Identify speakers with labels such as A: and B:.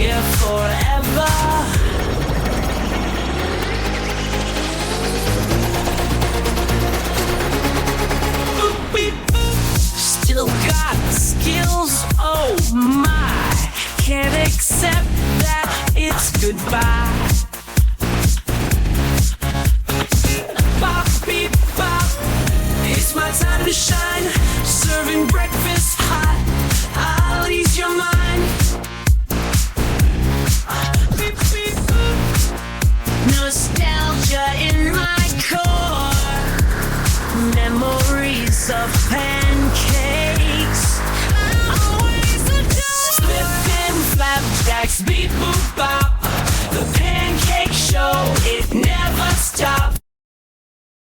A: here forever. Still got skills, oh my. Can't accept that it's goodbye. Bop, beep, bop. It's my time to shine. Serving breakfast